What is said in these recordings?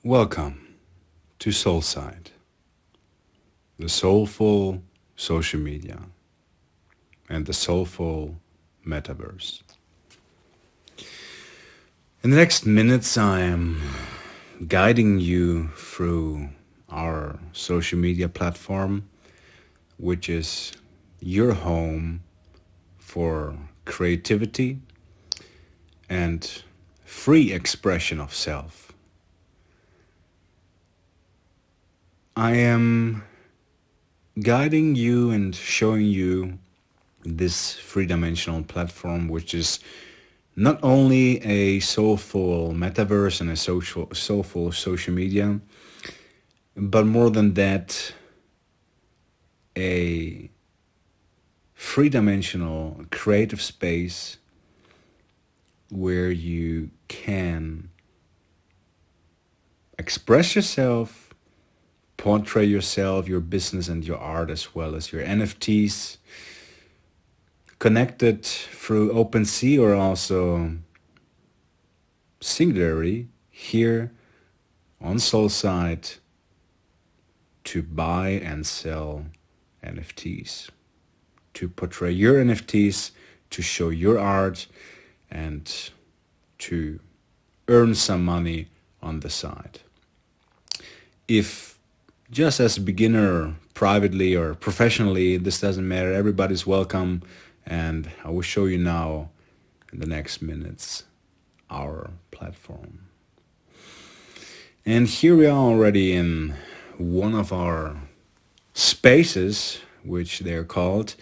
Welcome to Soulside, the soulful social media and the soulful metaverse. In the next minutes, I am guiding you through our social media platform, which is your home for creativity and free expression of self. I am guiding you and showing you this three-dimensional platform, which is not only a soulful metaverse and a soulful social media, but more than that, a three-dimensional creative space where you can express yourself, portray yourself, your business and your art, as well as your NFTs, connected through OpenSea or also singularly here on Soulside to buy and sell NFTs, to portray your NFTs, to show your art, and to earn some money on the side. If just as a beginner, privately or professionally, this doesn't matter. Everybody's welcome, and I will show you now in the next minutes our platform. And here we are already in one of our spaces, which they're called.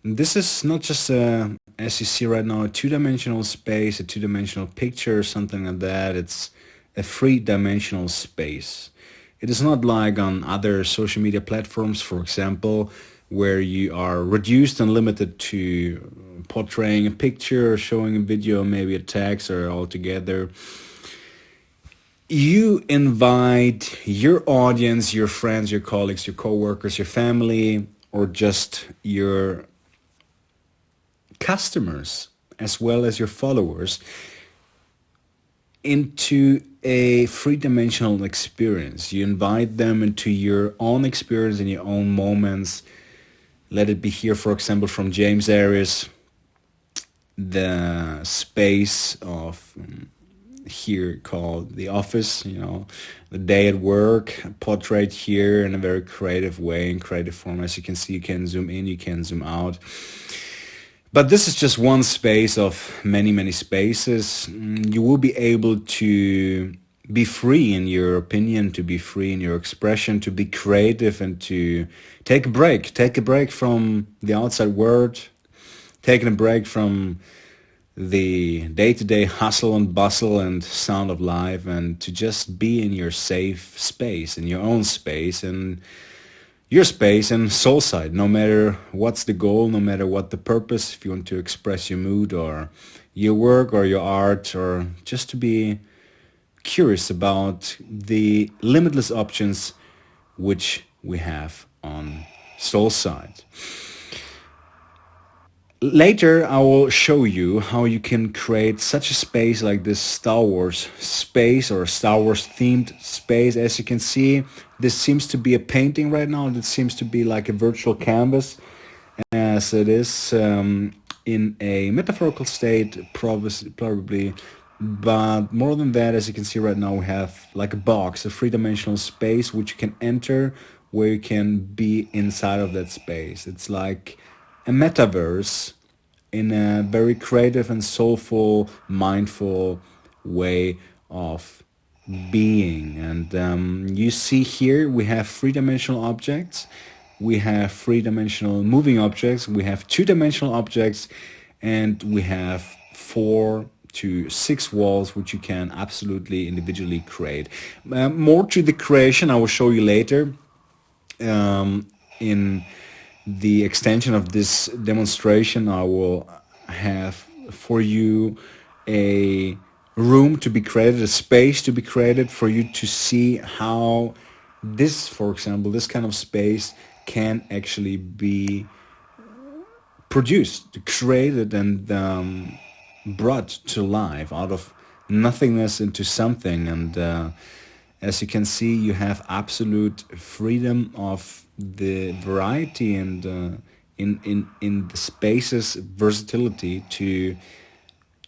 This is not just as you see right now, a two-dimensional space, a two-dimensional picture or something like that. It's a three-dimensional space. It is not like on other social media platforms, for example, where you are reduced and limited to portraying a picture or showing a video, maybe a text or all together. You invite your audience, your friends, your colleagues, your coworkers, your family, or just your customers, as well as your followers, into a three-dimensional experience. You invite them into your own experience and your own moments. Let it be here, for example, from James Arias, the space of here called the office, the day at work, portrayed here in a very creative way, in creative form. As you can see, you can zoom in, you can zoom out. But this is just one space of many, many spaces. You will be able to be free in your opinion, to be free in your expression, to be creative, and to take a break. Take a break from the outside world, taking a break from the day-to-day hustle and bustle and sound of life, and to just be in your safe space, in your own space, and your space and Soulside, no matter what's the goal, no matter what the purpose, if you want to express your mood or your work or your art, or just to be curious about the limitless options which we have on Soulside. Later, I will show you how you can create such a space like this Star Wars space or Star Wars themed space. As you can see, this seems to be a painting right now. This seems to be like a virtual canvas, as it is in a metaphorical state, probably. But more than that, as you can see right now, we have like a box, a three-dimensional space which you can enter, where you can be inside of that space. It's like a metaverse in a very creative and soulful, mindful way of being. And you see here we have three-dimensional objects, we have three-dimensional moving objects, we have two-dimensional objects, and we have 4 to 6 walls which you can absolutely individually create. More to the creation I will show you later in the extension of this demonstration. I will have for you a room to be created, a space to be created for you to see how this, for example, this kind of space can actually be produced, created, and brought to life out of nothingness into something. And As you can see, you have absolute freedom of the variety and in the spaces versatility to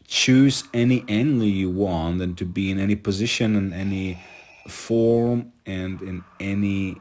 choose any angle you want and to be in any position in any form and in any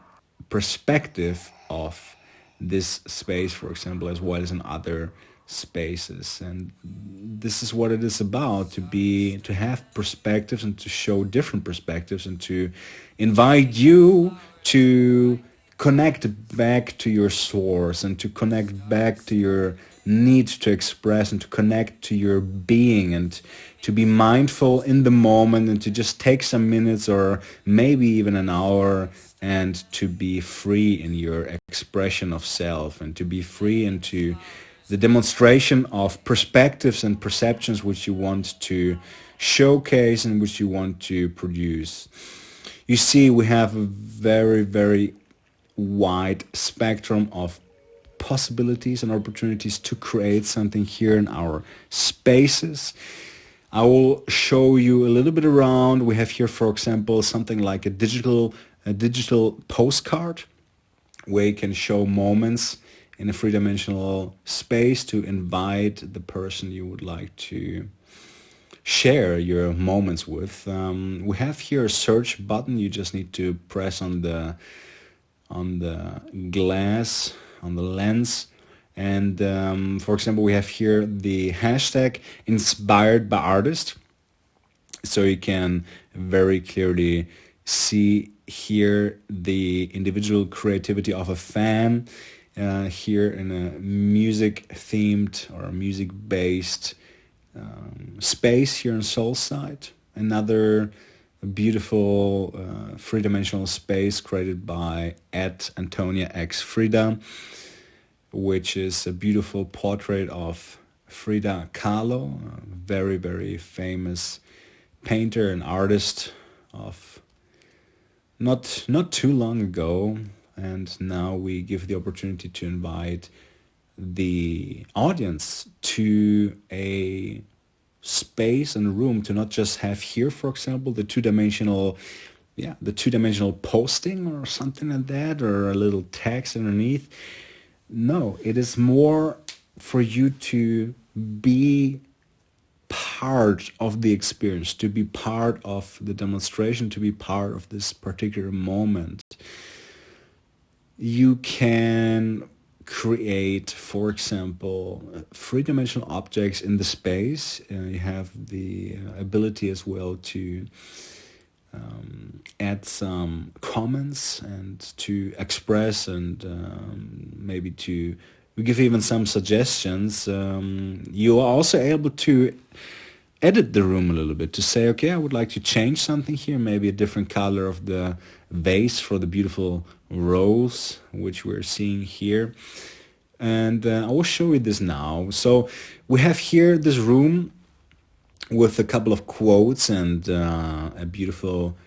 perspective of this space, for example, as well as in other spaces. And this is what it is about, to have perspectives and to show different perspectives and to invite you to connect back to your source and to connect back to your need to express and to connect to your being and to be mindful in the moment and to just take some minutes or maybe even an hour and to be free in your expression of self and to be free into the demonstration of perspectives and perceptions which you want to showcase and which you want to produce. You see, we have a very, very wide spectrum of possibilities and opportunities to create something here in our spaces. I will show you a little bit around. We have here, for example, something like a digital postcard where you can show moments in a three-dimensional space to invite the person you would like to share your moments with. We have here a search button. You just need to press on the glass, on the lens. And for example, we have here the hashtag inspired by artist. So you can very clearly see here the individual creativity of a fan here in a music themed or music based space here in Soulside. Another beautiful three-dimensional space created by Antonia X Frida, which is a beautiful portrait of Frida Kahlo, a very, very famous painter and artist of not too long ago. And now we give the opportunity to invite the audience to a space and room to not just have here, for example, the two-dimensional posting or something like that, or a little text underneath. No, it is more for you to be part of the experience, to be part of the demonstration, to be part of this particular moment. You can create, for example, three-dimensional objects in the space. You have the ability as well to add some comments and to express and maybe to give even some suggestions. You are also able to edit the room a little bit, to say, okay, I would like to change something here, maybe a different color of the vase for the beautiful rose which we're seeing here. And I will show you this now. So we have here this room with a couple of quotes and a beautiful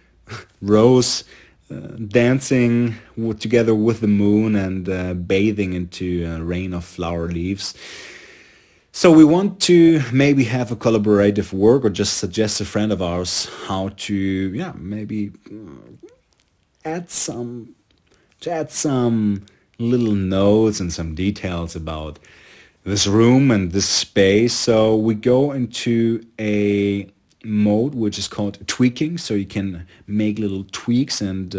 rose dancing together with the moon and bathing into a rain of flower leaves. So we want to maybe have a collaborative work or just suggest a friend of ours how to, maybe add some little notes and some details about this room and this space. So we go into a mode which is called tweaking, so you can make little tweaks, and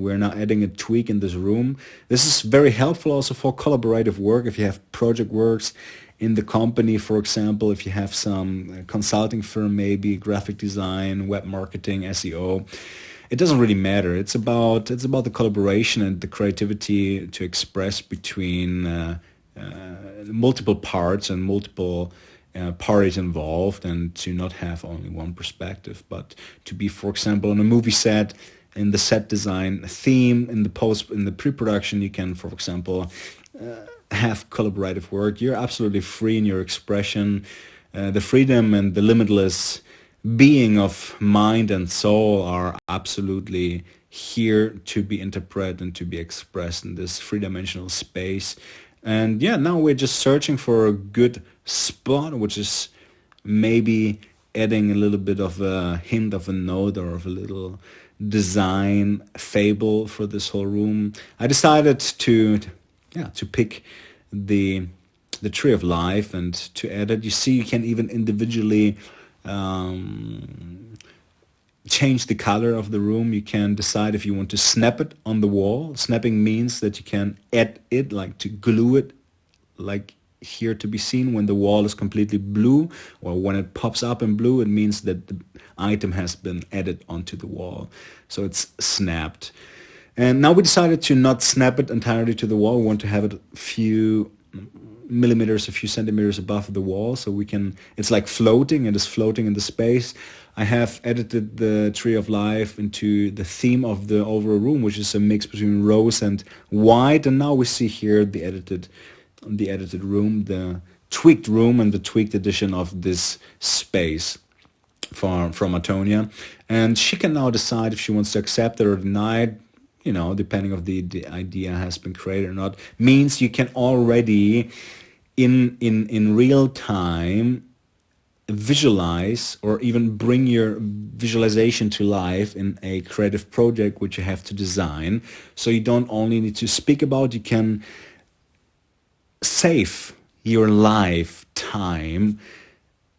we're now adding a tweak in this room. This is very helpful also for collaborative work. If you have project works in the company, for example, if you have some consulting firm, maybe graphic design, web marketing, SEO, it doesn't really matter. It's about the collaboration and the creativity to express between multiple parts and multiple parties involved, and to not have only one perspective, but to be, for example, on a movie set, in the set design theme, in the pre-production, you can, for example, have collaborative work. You're absolutely free in your expression. The freedom and the limitless being of mind and soul are absolutely here to be interpreted and to be expressed in this three-dimensional space. And now we're just searching for a good spot, which is maybe adding a little bit of a hint of a note or of a little design fable for this whole room, I decided to pick the tree of life and to add it. You see, you can even individually change the color of the room. You can decide if you want to snap it on the wall. Snapping means that you can add it, like to glue it, like here to be seen when the wall is completely blue, or when it pops up in blue, it means that the item has been added onto the wall. So it's snapped. And now we decided to not snap it entirely to the wall. We want to have it a few millimeters, a few centimeters above the wall, so we can, it's like floating, it is floating in the space. I have edited the tree of life into the theme of the overall room, which is a mix between rose and white. And now we see here the edited room, the tweaked room, and the tweaked edition of this space from Antonia. And she can now decide if she wants to accept it or deny it, you know, depending if the idea has been created or not. Means you can already in real time visualize or even bring your visualization to life in a creative project which you have to design. So you don't only need to speak about, you can save your life time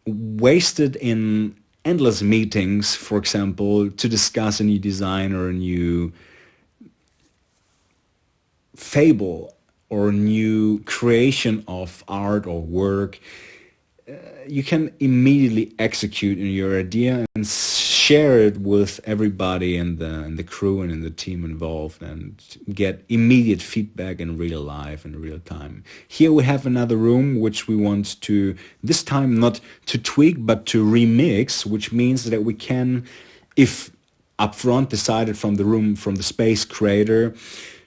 wasted in endless meetings, for example, to discuss a new design or a new fable or a new creation of art or work. You can immediately execute your idea and share it with everybody in the crew and in the team involved, and get immediate feedback in real life, in real time. Here we have another room which we want to, this time not to tweak but to remix, which means that we can, if upfront decided from the room, from the space creator,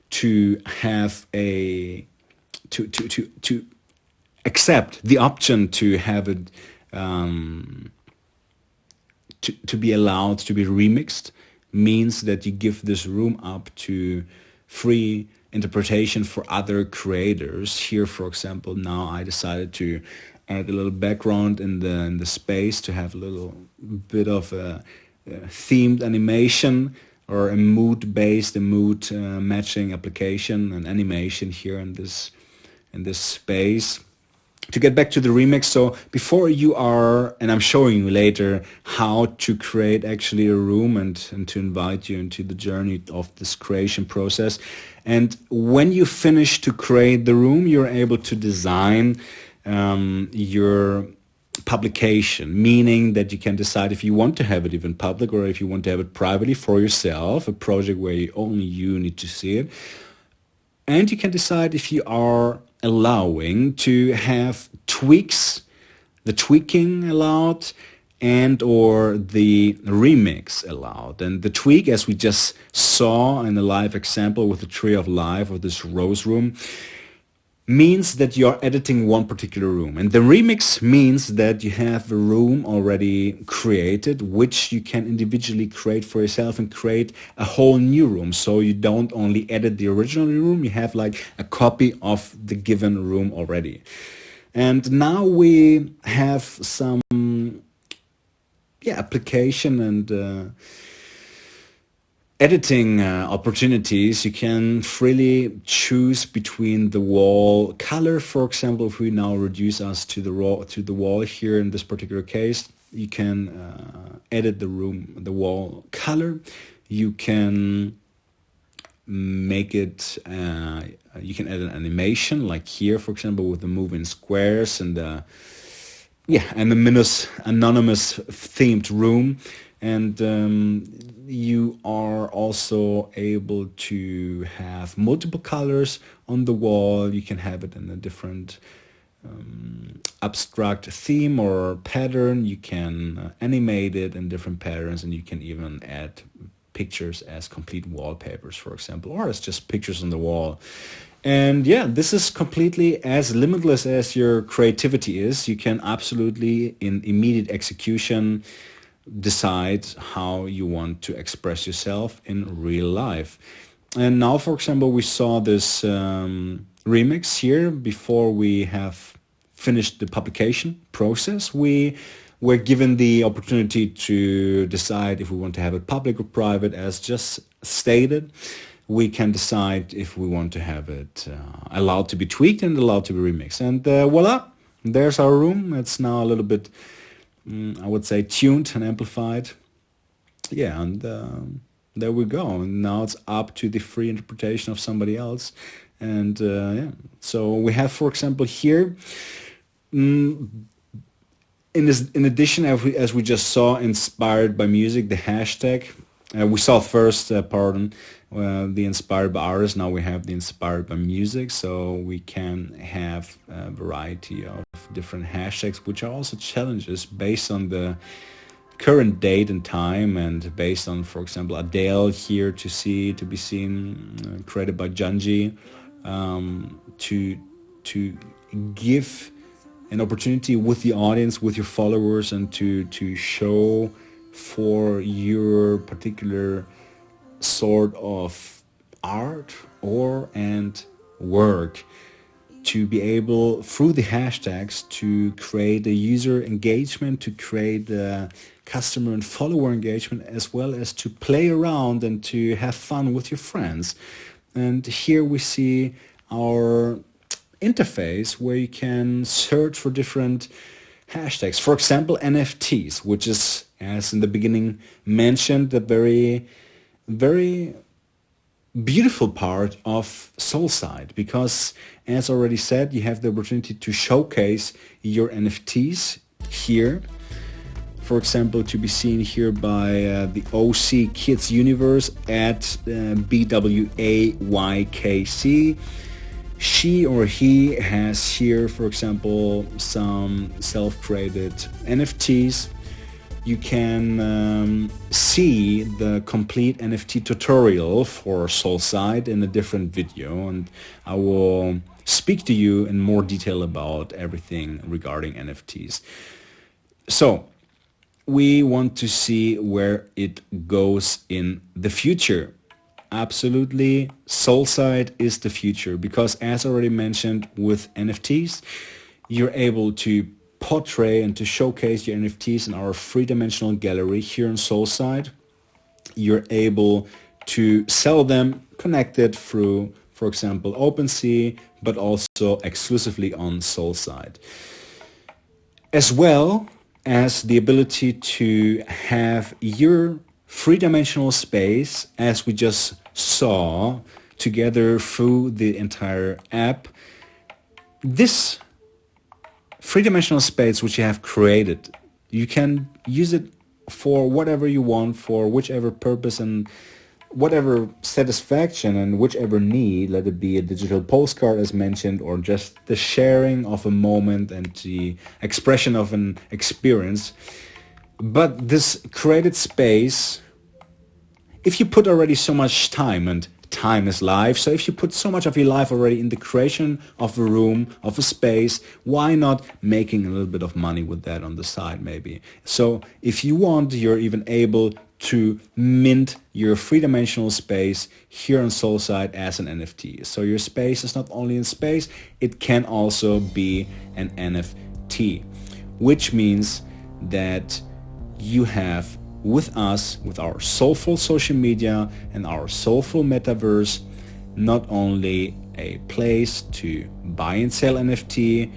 to have a to accept the option to have it to be allowed to be remixed, means that you give this room up to free interpretation for other creators. Here, for example, now I decided to add a little background in the space to have a little bit of a themed animation, or a mood-based, a mood matching application and animation here in this space. To get back to the remix, so before you are, and I'm showing you later how to create actually a room and to invite you into the journey of this creation process. And when you finish to create the room, you're able to design your publication, meaning that you can decide if you want to have it even public or if you want to have it privately for yourself, a project where only you need to see it. And you can decide if you are allowing to have tweaks, the tweaking allowed, and or the remix allowed. And the tweak, as we just saw in the live example with the tree of life or this rose room, means that you're editing one particular room. And the remix means that you have a room already created, which you can individually create for yourself and create a whole new room. So you don't only edit the original room, you have like a copy of the given room already. And now we have some application and editing opportunities. You can freely choose between the wall color. For example, if we now reduce us to the wall here in this particular case, you can edit the wall color. You can make it, you can add an animation, like here, for example, with the moving squares and the anonymous themed room. And you are also able to have multiple colors on the wall. You can have it in a different abstract theme or pattern. You can animate it in different patterns, and you can even add pictures as complete wallpapers, for example, or as just pictures on the wall. And yeah, this is completely as limitless as your creativity is. You can absolutely, in immediate execution, decide how you want to express yourself in real life. And now, for example, we saw this remix here. Before we have finished the publication process, we we're given the opportunity to decide if we want to have it public or private, as just stated. We can decide if we want to have it allowed to be tweaked and allowed to be remixed. And voila, there's our room. It's now a little bit, I would say, tuned and amplified. Yeah, and there we go. And now it's up to the free interpretation of somebody else. And yeah, so we have, for example, here, in addition, as we just saw, inspired by music, the hashtag. We saw first, the inspired by artists. Now we have the inspired by music. So we can have a variety of different hashtags, which are also challenges based on the current date and time, and based on, for example, Adele here to be seen, created by Junji, to give an opportunity with the audience, with your followers, and to show for your particular sort of art and work, to be able, through the hashtags, to create a user engagement, to create a customer and follower engagement, as well as to play around and to have fun with your friends. And here we see our interface where you can search for different hashtags. For example, NFTs, which is, as in the beginning mentioned, a very, very beautiful part of Soulside, because, as already said, you have the opportunity to showcase your NFTs here. For example, to be seen here by the OC Kids Universe at BWAYKC. She or he has here, for example, some self-created NFTs. You can see the complete NFT tutorial for Soulside in a different video, and I will speak to you in more detail about everything regarding NFTs. So, we want to see where it goes in the future. Absolutely, Soulside is the future, because, as already mentioned, with NFTs, you're able to portray and to showcase your NFTs in our three-dimensional gallery here on Soulside. You're able to sell them connected through, for example, OpenSea, but also exclusively on Soulside. As well as the ability to have your three-dimensional space, as we just saw, together through the entire app. This three-dimensional space which you have created, you can use it for whatever you want, for whichever purpose and whatever satisfaction and whichever need, let it be a digital postcard as mentioned, or just the sharing of a moment and the expression of an experience. But this created space, if you put already so much time, and time is life, so if you put so much of your life already in the creation of a room, of a space, why not making a little bit of money with that on the side maybe? So if you want, you're even able to mint your three-dimensional space here on Soulside as an NFT. So your space is not only in space, it can also be an NFT, which means that you have with us, with our Soulful social media and our Soulful Metaverse, not only a place to buy and sell NFT,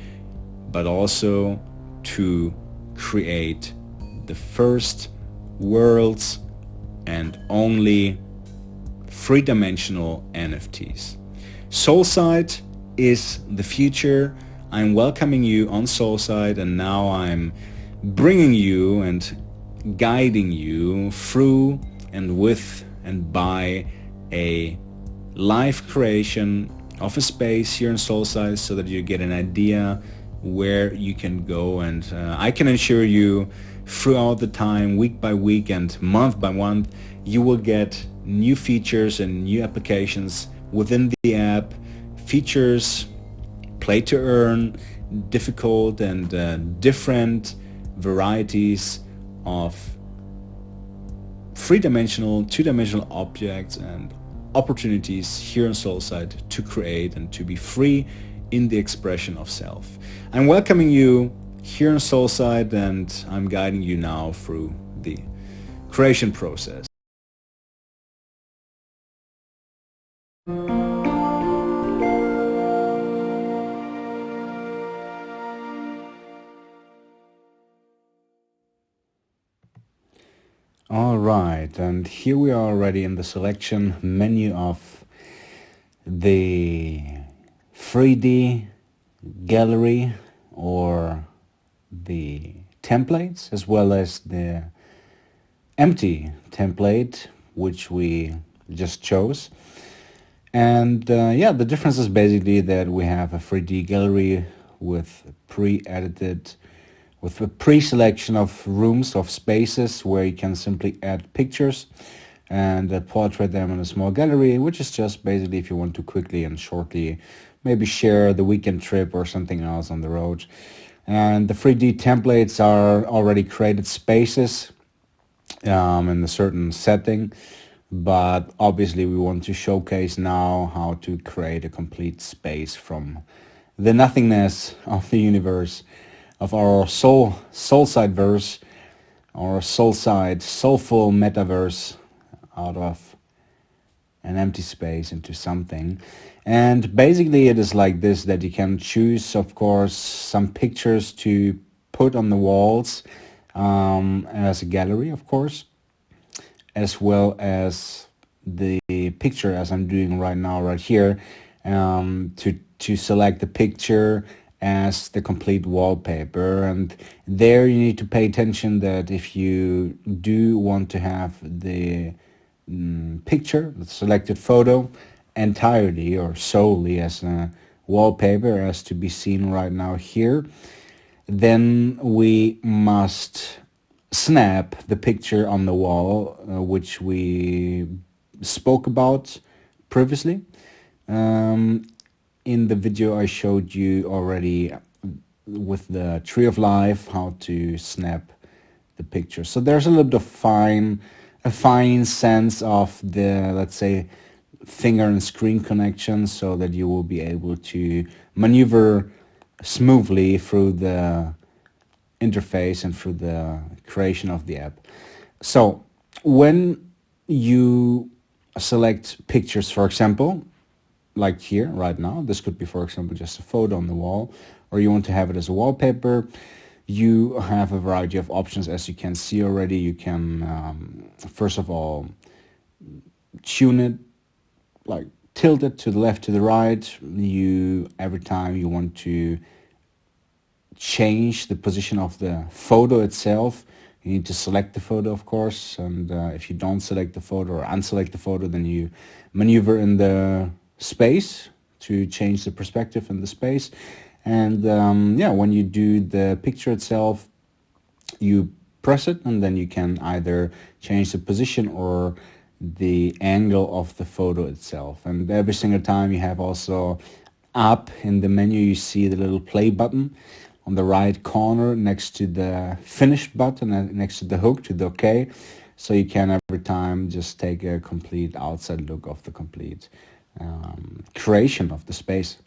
but also to create the first world's and only three-dimensional NFTs. Soulside is the future. I'm welcoming you on Soulside, and now I'm bringing you and guiding you through and with and by a live creation of a space here in Soulside, so that you get an idea where you can go. And I can assure you, throughout the time, week by week and month by month, you will get new features and new applications within the app. Features, play to earn, difficult and different varieties of three-dimensional, two-dimensional objects and opportunities here in Soulside to create and to be free in the expression of self. I'm welcoming you here in Soulside, and I'm guiding you now through the creation process. All right, and here we are already in the selection menu of the 3D gallery or the templates, as well as the empty template which we just chose. And yeah, the difference is basically that we have a 3D gallery with pre-edited, with a pre-selection of rooms, of spaces where you can simply add pictures and portrait them in a small gallery, which is just basically if you want to quickly and shortly maybe share the weekend trip or something else on the road. And the 3D templates are already created spaces in a certain setting, but obviously we want to showcase now how to create a complete space from the nothingness of the universe, of our Soulside verse, our Soulside, Soulful Metaverse, out of an empty space into something. And basically it is like this, that you can choose, of course, some pictures to put on the walls as a gallery, of course, as well as the picture as I'm doing right now, right here, to select the picture as the complete wallpaper. And there you need to pay attention that if you do want to have the picture, the selected photo, entirely or solely as a wallpaper, as to be seen right now here, then we must snap the picture on the wall, which we spoke about previously. In the video I showed you already with the Tree of Life how to snap the picture. So there's a little bit of a fine sense of the, let's say, finger and screen connection, so that you will be able to maneuver smoothly through the interface and through the creation of the app. So when you select pictures, for example, like here right now, this could be, for example, just a photo on the wall, or you want to have it as a wallpaper, you have a variety of options. As you can see already, you can first of all tune it, like tilt it to the left, to the right. You, every time you want to change the position of the photo itself, you need to select the photo, of course, and if you don't select the photo or unselect the photo, then you maneuver in the space to change the perspective in the space. And yeah, when you do the picture itself, you press it, and then you can either change the position or the angle of the photo itself. And every single time you have also up in the menu, you see the little play button on the right corner next to the finished button and next to the hook, to the OK. So you can every time just take a complete outside look of the complete creation of the space.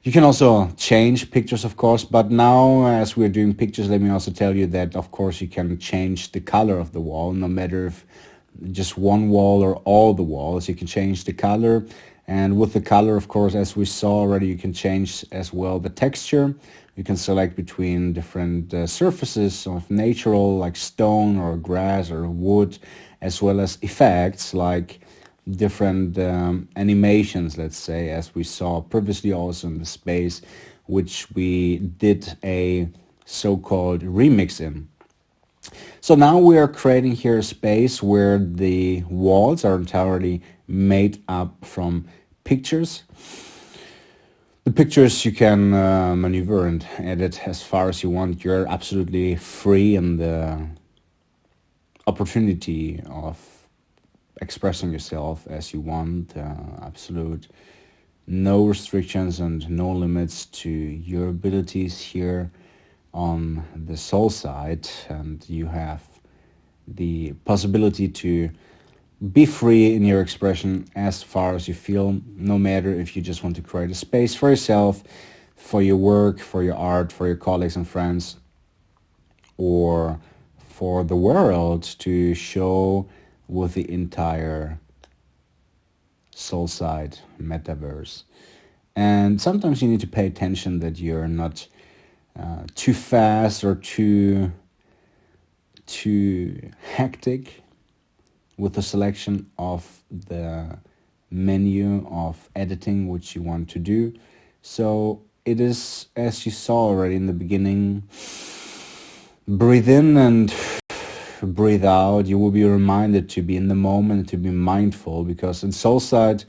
You can also change pictures, of course, but now as we're doing pictures, let me also tell you that, of course, you can change the color of the wall, no matter if just one wall or all the walls. You can change the color, and with the color, of course, as we saw already, you can change as well the texture. You can select between different surfaces of natural, like stone or grass or wood, as well as effects like different animations, let's say, as we saw previously also in the space, which we did a so-called remix in. So now we are creating here a space where the walls are entirely made up from pictures. The pictures you can maneuver and edit as far as you want. You're absolutely free in the opportunity of expressing yourself as you want. Absolute no restrictions and no limits to your abilities here on the Soulside, and you have the possibility to be free in your expression as far as you feel, no matter if you just want to create a space for yourself, for your work, for your art, for your colleagues and friends, or for the world to show with the entire Soulside metaverse. And sometimes you need to pay attention that you're not too fast or too hectic with the selection of the menu of editing which you want to do. So it is, as you saw already in the beginning, breathe in and breathe out. You will be reminded to be in the moment, to be mindful, because in Soulside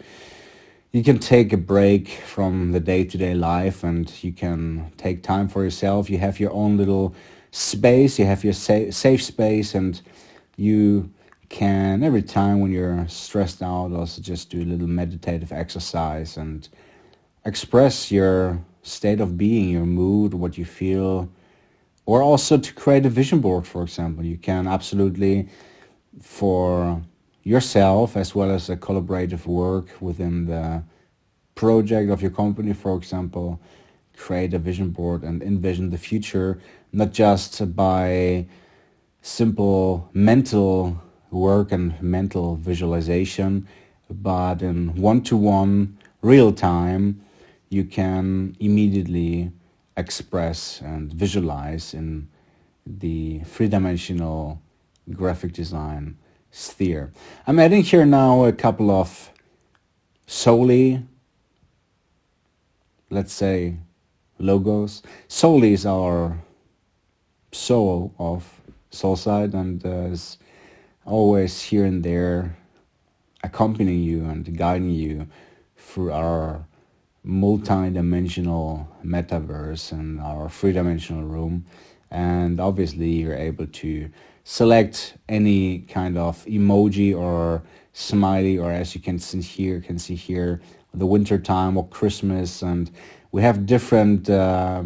you can take a break from the day-to-day life and you can take time for yourself. You have your own little space, you have your safe space, and you can, every time when you're stressed out, also just do a little meditative exercise and express your state of being, your mood, what you feel, or also to create a vision board, for example. You can absolutely, for yourself as well as a collaborative work within the project of your company, for example, create a vision board and envision the future, not just by simple mental work and mental visualization, but in one-to-one real time you can immediately express and visualize in the three-dimensional graphic design sphere. I'm adding here now a couple of solely, let's say, logos. Solely is our soul of Soulside, and is always here and there accompanying you and guiding you through our multi-dimensional metaverse and our three-dimensional room. And obviously you're able to select any kind of emoji or smiley, or as you can see here, the winter time or Christmas. And we have different I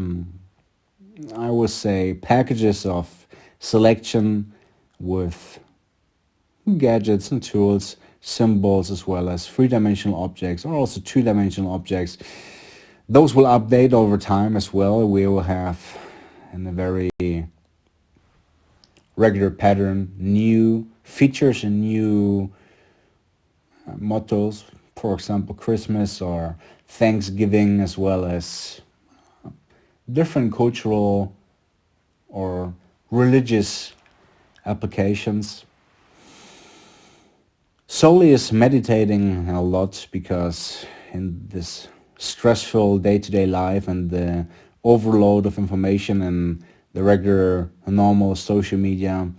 would say packages of selection with gadgets and tools, symbols, as well as three-dimensional objects, or also two-dimensional objects. Those will update over time as well. We will have, in a very regular pattern, new features and new mottos. For example, Christmas or Thanksgiving, as well as different cultural or religious applications. Solely is meditating a lot, because in this stressful day-to-day life and the overload of information and the regular normal social media,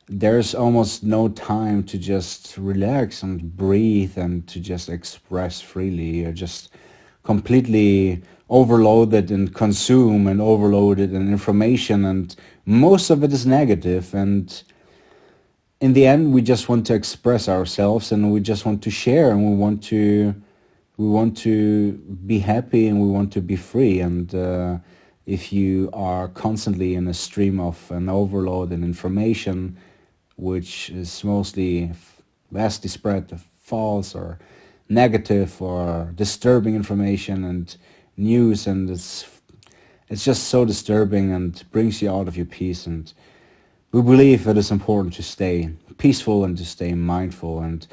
there's almost no time to just relax and breathe and to just express freely. You're just completely overloaded and consume and overloaded in information, and most of it is negative. And in the end, we just want to express ourselves, and we just want to share, and we want to be happy, and we want to be free. And if you are constantly in a stream of an overload and information, which is mostly vastly spread of false or negative or disturbing information and news, and it's just so disturbing and brings you out of your peace. And we believe it is important to stay peaceful and to stay mindful. And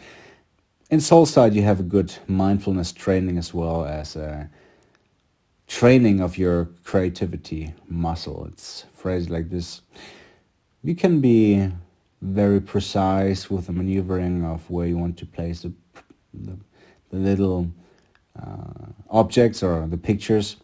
in Soulside you have a good mindfulness training, as well as a training of your creativity muscle. It's phrased like this: you can be very precise with the maneuvering of where you want to place the little objects or the pictures.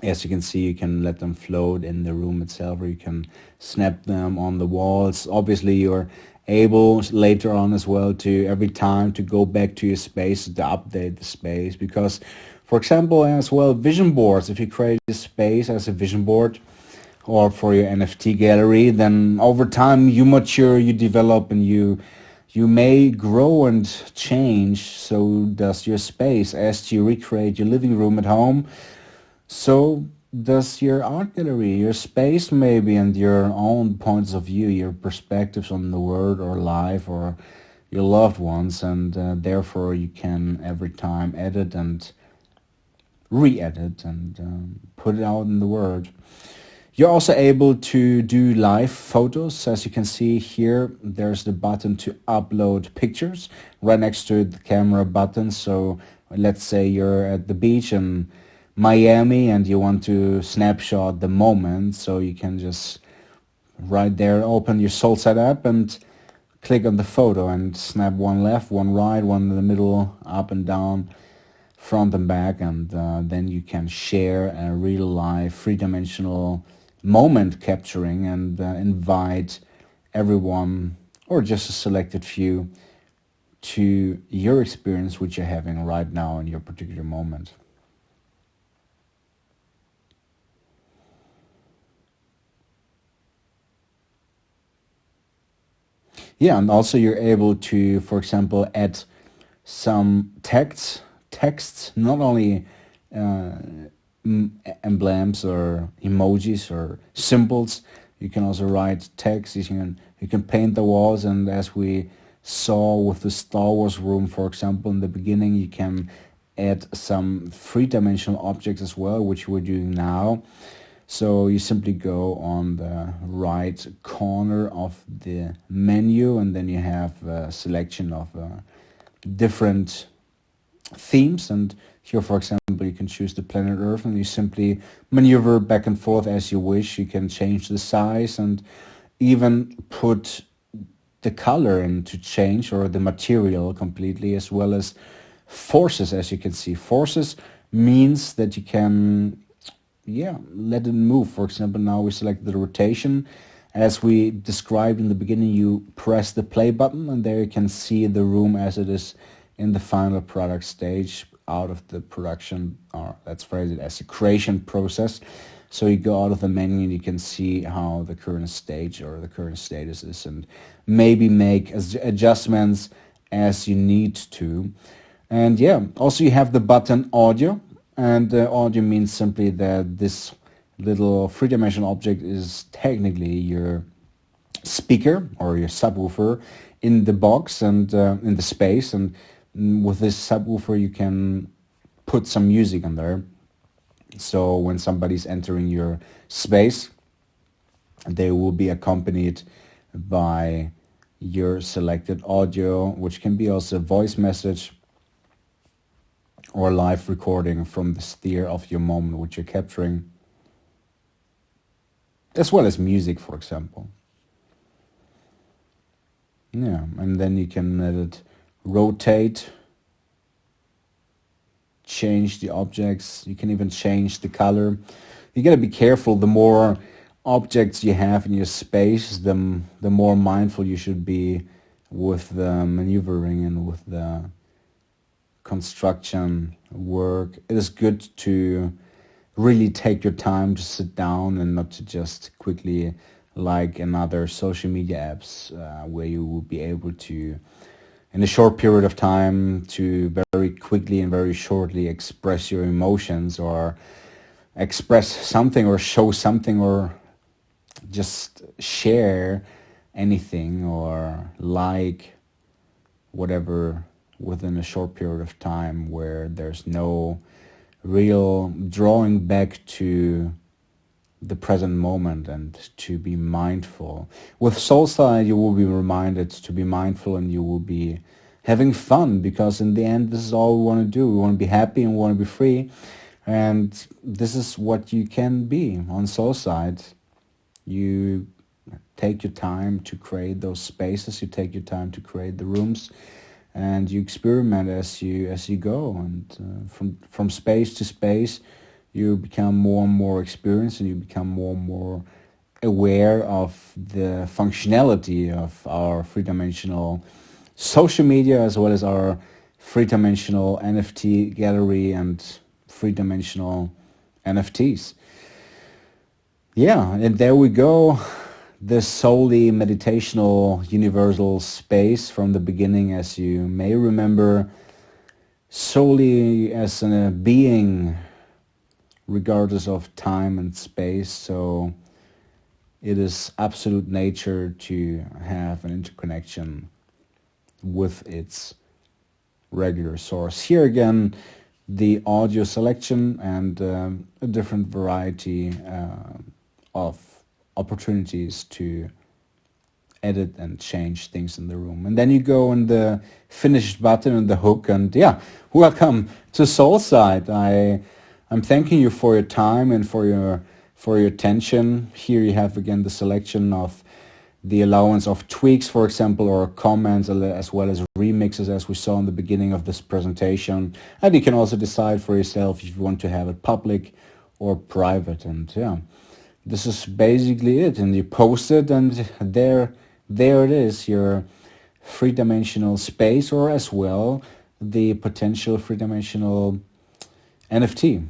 As you can see, you can let them float in the room itself, or you can snap them on the walls. Obviously you're able later on as well to, every time, to go back to your space, to update the space. Because, for example, as well, vision boards, if you create a space as a vision board or for your NFT gallery, then over time you mature, you develop, and you may grow and change. So does your space. As you recreate your living room at home, so does your art gallery, your space maybe, and your own points of view, your perspectives on the world or life or your loved ones. And therefore you can every time edit and re-edit and put it out in the world. You're also able to do live photos. As you can see here, there's the button to upload pictures right next to the camera button. So let's say you're at the beach in Miami and you want to snapshot the moment. So you can just right there open your Soulside app and click on the photo and snap one left, one right, one in the middle, up and down, front and back, and then you can share a real life three-dimensional moment capturing and invite everyone or just a selected few to your experience which you're having right now in your particular moment. Yeah, and also you're able to, for example, add some texts, not only uh, emblems or emojis or symbols. You can also write text. You can paint the walls, and as we saw with the Star Wars room, for example, in the beginning, you can add some three-dimensional objects as well, which we're doing now. So you simply go on the right corner of the menu, and then you have a selection of different themes. And here, for example, you can choose the planet Earth, and you simply maneuver back and forth as you wish. You can change the size and even put the color in to change, or the material completely, as well as forces. As you can see, forces means that you can, yeah, let it move. For example, now we select the rotation. As we described in the beginning, you press the play button and there you can see the room as it is in the final product stage out of the production, or let's phrase it as a creation process. So you go out of the menu and you can see how the current stage or the current status is, and maybe make adjustments as you need to. And yeah, also you have the button audio, and audio means simply that this little three-dimensional object is technically your speaker or your subwoofer in the box and in the space. And with this subwoofer you can put some music on there. So when somebody's entering your space, they will be accompanied by your selected audio, which can be also a voice message or live recording from the sphere of your moment which you're capturing, as well as music, for example. Yeah, and then you can let it rotate, change the objects. You can even change the color. You gotta be careful. The more objects you have in your space, the more mindful you should be with the maneuvering and with the construction work. It is good to really take your time to sit down and not to just quickly, like in other social media apps, where you will be able to, in a short period of time, to very quickly and very shortly express your emotions or express something or show something or just share anything or like whatever within a short period of time, where there's no real drawing back to the present moment and to be mindful. With Soulside, you will be reminded to be mindful, and you will be having fun, because in the end, this is all we want to do. We want to be happy and we want to be free. And this is what you can be on Soulside. You take your time to create those spaces, you take your time to create the rooms, and you experiment as you go. And from space to space, you become more and more experienced, and you become more and more aware of the functionality of our three-dimensional social media, as well as our three-dimensional NFT gallery and three-dimensional NFTs. Yeah, and there we go. The solely meditational universal space from the beginning, as you may remember, solely as a being regardless of time and space. So it is absolute nature to have an interconnection with its regular source. Here again, the audio selection and a different variety of opportunities to edit and change things in the room. And then you go on the finished button and the hook, and yeah, welcome to Soulside. I'm thanking you for your time and for your attention. Here you have again the selection of the allowance of tweaks, for example, or comments, as well as remixes, as we saw in the beginning of this presentation. And you can also decide for yourself if you want to have it public or private. And yeah, this is basically it. And you post it, and there it is, your three-dimensional space, or as well the potential three-dimensional NFT.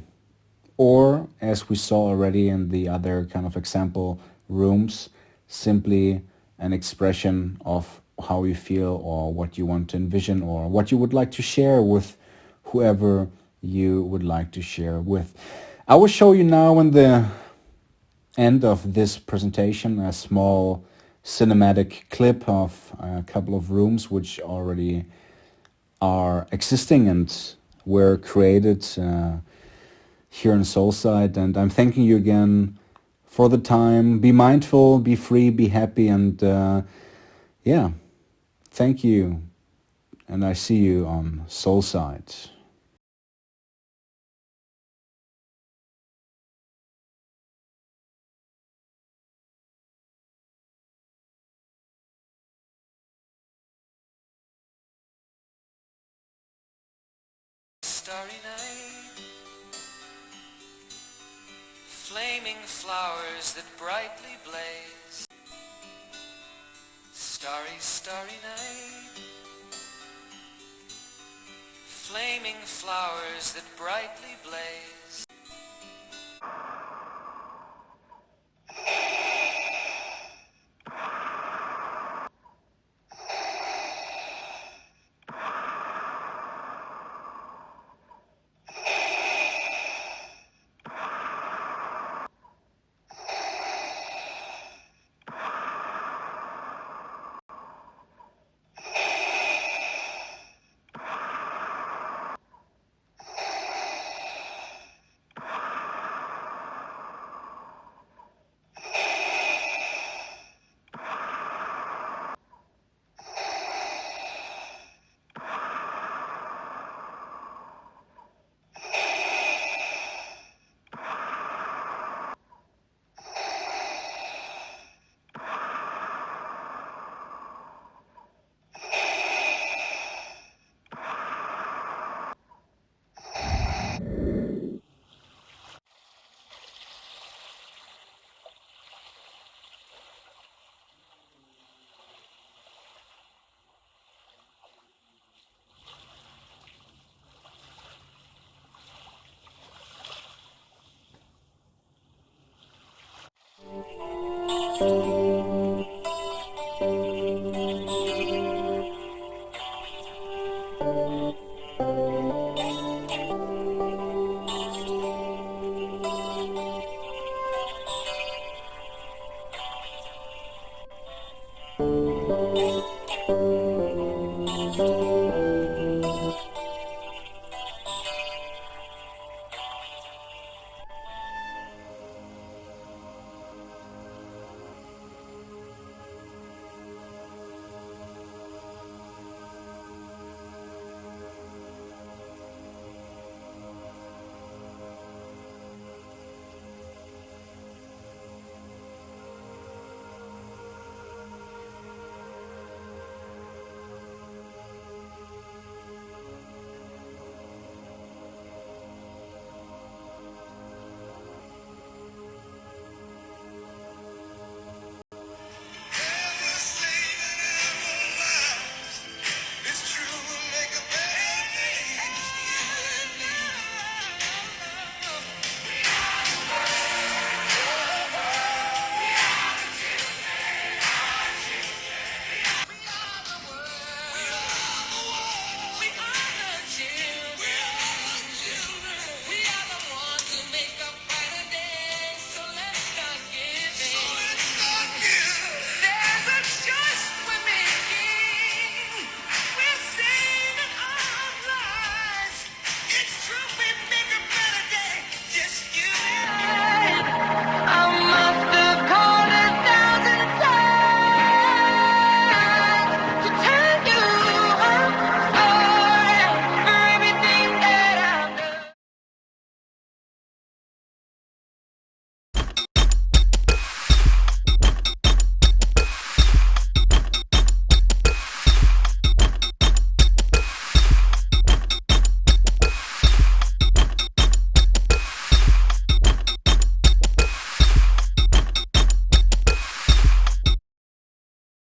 Or, as we saw already in the other kind of example rooms, simply an expression of how you feel or what you want to envision or what you would like to share with whoever you would like to share with. I will show you now in the end of this presentation a small cinematic clip of a couple of rooms which already are existing and were created here in Soulside. And I'm thanking you again for the time. Be mindful, be free, be happy, and yeah, thank you. And I see you on Soulside. Starry night, flaming flowers that brightly blaze. Starry, starry night, flaming flowers that brightly blaze.